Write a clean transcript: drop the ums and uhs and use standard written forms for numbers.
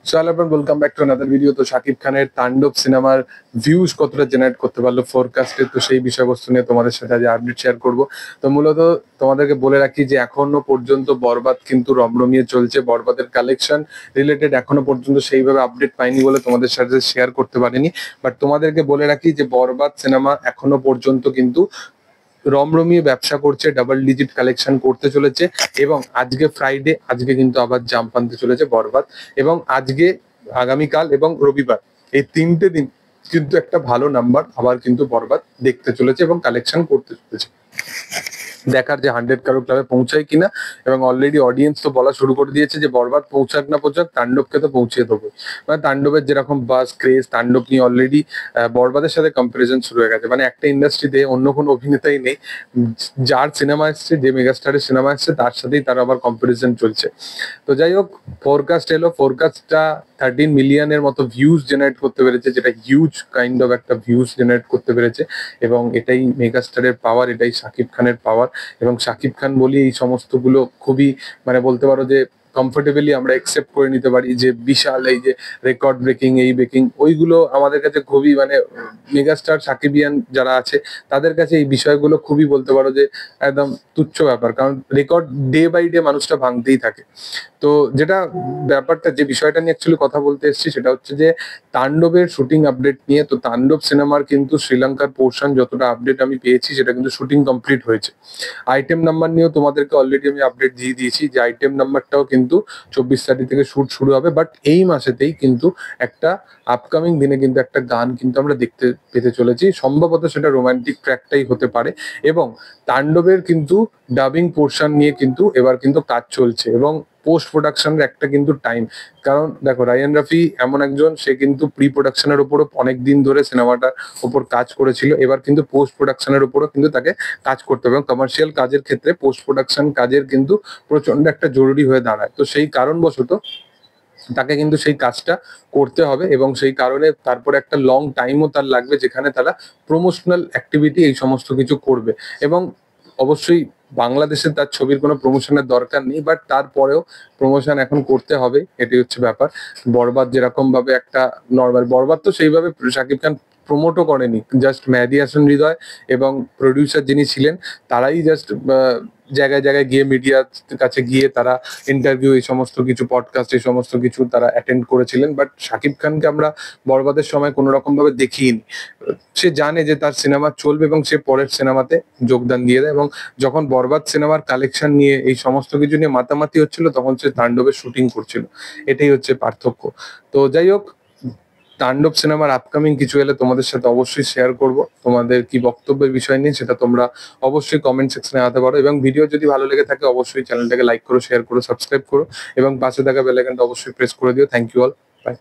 So hello everyone, welcome back to another video. তো শাকিব খানের তাণ্ডব সিনেমার ভিউজ কতটা জেনারেট করতে পারলো ফোরকাস্টে, তো সেই বিষয়বস্তু নিয়ে তোমাদের সাথে আজ আপডেট শেয়ার করব। তো মূলত তোমাদেরকে বলে রাখি যে এখনো পর্যন্ত বরবাদ কিন্তু রমরমিয়ে চলছে। বরবাদের কালেকশন রিলেটেড এখনো পর্যন্ত সেইভাবে আপডেট পাইনি বলে তোমাদের সাথে শেয়ার করতে পারিনি। বাট তোমাদেরকে বলে রাখি যে বরবাদ সিনেমা এখনো পর্যন্ত কিন্তু রমরমিয়ে ব্যবসা করছে, ডাবল ডিজিট কালেকশন করতে চলেছে। এবং আজকে ফ্রাইডে, আজকে কিন্তু আবার জাম্প আনতে চলেছে বরবাদ। এবং আজকে, আগামীকাল এবং রবিবার, এই 3টে দিন কিন্তু একটা ভালো নাম্বার আবার কিন্তু বরবাদ দেখতে চলেছে এবং কালেকশন করতে চলেছে। দেখার যে 100 কারো ক্লাবে পৌঁছায় কিনা। এবং অলরেডি অডিয়েন্স তো বলা শুরু করে দিয়েছে যে বরবাদ পৌঁছাক না পৌঁছাক, তাণ্ডবকে তো পৌঁছে দেবো। মানে তাণ্ডবের যেরকম বাস ক্রেজ, তাণ্ডব নিয়ে অলরেডি বরবাদের সাথে কম্পারিজন শুরু হয়ে গেছে। মানে একটা ইন্ডাস্ট্রিতে অন্য কোনো অভিনেতাই নেই, যার সিনেমা এসছে, যে মেগাস্টারের সিনেমা এসছে তার সাথেই তার আবার কম্পারিজন চলছে। তো যাই হোক, ফোরকাস্ট এলো, ফোরকাস্টটা 13 মিলিয়নের মতো ভিউজ জেনারেট করতে পেরেছে, যেটা হিউজ কাইন্ড অফ একটা ভিউজ জেনারেট করতে পেরেছে। এবং এটাই মেগাস্টারের পাওয়ার, এটাই শাকিব খানের পাওয়ার। এবং শাকিব খান বলি এই সমস্তগুলো খুবই, মানে বলতে পারো যে কমফোর্টেবলি আমরা একসেপ্ট করে নিতে পারি যে বিশাল এই যে রেকর্ড ব্রেকিং, এই ব্রেকিং, ওইগুলো আমাদের কাছে খুবই, মানে মেগাস্টার সাকিবিয়ান যারা আছে তাদের কাছে এই বিষয়গুলো খুবই, বলতে পারো যে একদম তুচ্ছ ব্যাপার। কারণ রেকর্ড ডে বাই ডে মানুষটা ভাঙতেই থাকে। তো যেটা ব্যাপারটা, যে বিষয়টা নিয়ে অ্যাকচুয়ালি কথা বলতে এসেছি, সেটা হচ্ছে যে তাণ্ডবের শুটিং আপডেট নিয়ে। তো তাণ্ডব সিনেমার কিন্তু শ্রীলঙ্কার পোর্শন যতটা আপডেট আমি পেয়েছি, সেটা কিন্তু শুটিং কমপ্লিট হয়েছে। আইটেম নাম্বার নিয়েও তোমাদেরকে অলরেডি আমি আপডেট দিয়ে দিয়েছি যে আইটেম নাম্বারটাও কিন্তু 24 তারিখ থেকে শুট শুরু হবে। বাট এই মাসেতেই কিন্তু একটা আপকামিং দিনে কিন্তু একটা গান কিন্তু আমরা দেখতে পেতে চলেছি। সম্ভবত সেটা রোমান্টিক ট্র্যাকটাই হতে পারে। এবং তাণ্ডবের কিন্তু ডাবিং পোর্শন নিয়ে কিন্তু এবার কিন্তু কাজ চলছে। এবং পোস্ট প্রোডাকশনের একটা কিন্তু টাইম, কারণ দেখো রায়ান রাফি এমন একজন, সে কিন্তু প্রি প্রোডাকশনের উপরও অনেক দিন ধরে সিনেমাটার উপর কাজ করেছিল। এবার কিন্তু পোস্ট প্রোডাকশনের উপরও কিন্তু তাকে কাজ করতে হবে। এবং কমার্শিয়াল কাজের ক্ষেত্রে পোস্ট প্রোডাকশন কাজের কিন্তু প্রচন্ড একটা জরুরি হয়ে দাঁড়ায়। তো সেই কারণবশত তাকে কিন্তু সেই কাজটা করতে হবে। এবং সেই কারণে তারপরে একটা লং টাইমও তার লাগবে, যেখানে তারা প্রমোশনাল অ্যাক্টিভিটি এই সমস্ত কিছু করবে। এবং অবশ্যই বাংলাদেশে তার ছবির কোনো প্রমোশনের দরকার নেই, বাট তারপরেও প্রমোশন এখন করতে হবে, এটাই হচ্ছে ব্যাপার। বরবাদ যেরকম ভাবে একটা নর্মাল, বরবাদ তো সেইভাবে শাকিব খান প্রমোটও করেনি, জাস্ট মেহেদী হাসান হৃদয় এবং প্রডিউসার যিনি ছিলেন তারাই জাস্ট জায়গায় জায়গায় গিয়ে, মিডিয়ার কাছে গিয়ে তারা ইন্টারভিউ, এই সমস্ত কিছু পডকাস্ট, এই সমস্ত কিছু তারা অ্যাটেন্ড করেছিলেন। বাট শাকিব খানকে আমরা বরবাদের সময় কোনো রকম ভাবে দেখিনি। সে জানে যে তার সিনেমা চলবে এবং সে পরের সিনেমাতে যোগদান দিয়ে দেয়। এবং যখন বরবাদ সিনেমার কালেকশন নিয়ে, এই সমস্ত কিছু নিয়ে মাতামাতি হচ্ছিল, তখন সে তাণ্ডবের শুটিং করছিল। এটাই হচ্ছে পার্থক্য। তো যাই হোক, তাণ্ডব সিনেমার আপকামিং কিছু এলে তোমাদের সাথে অবশ্যই শেয়ার করব। তোমাদের কি বক্তব্যের বিষয় নিয়ে সেটা তোমরা অবশ্যই কমেন্ট সেকশনে আনতে পারো। এবং ভিডিও যদি ভালো লেগে থাকে অবশ্যই চ্যানেলটাকে লাইক করো, শেয়ার করো, সাবস্ক্রাইব করো এবং পাশে থাকা বেল আইকনটা অবশ্যই প্রেস করে দিও। Thank you all, by.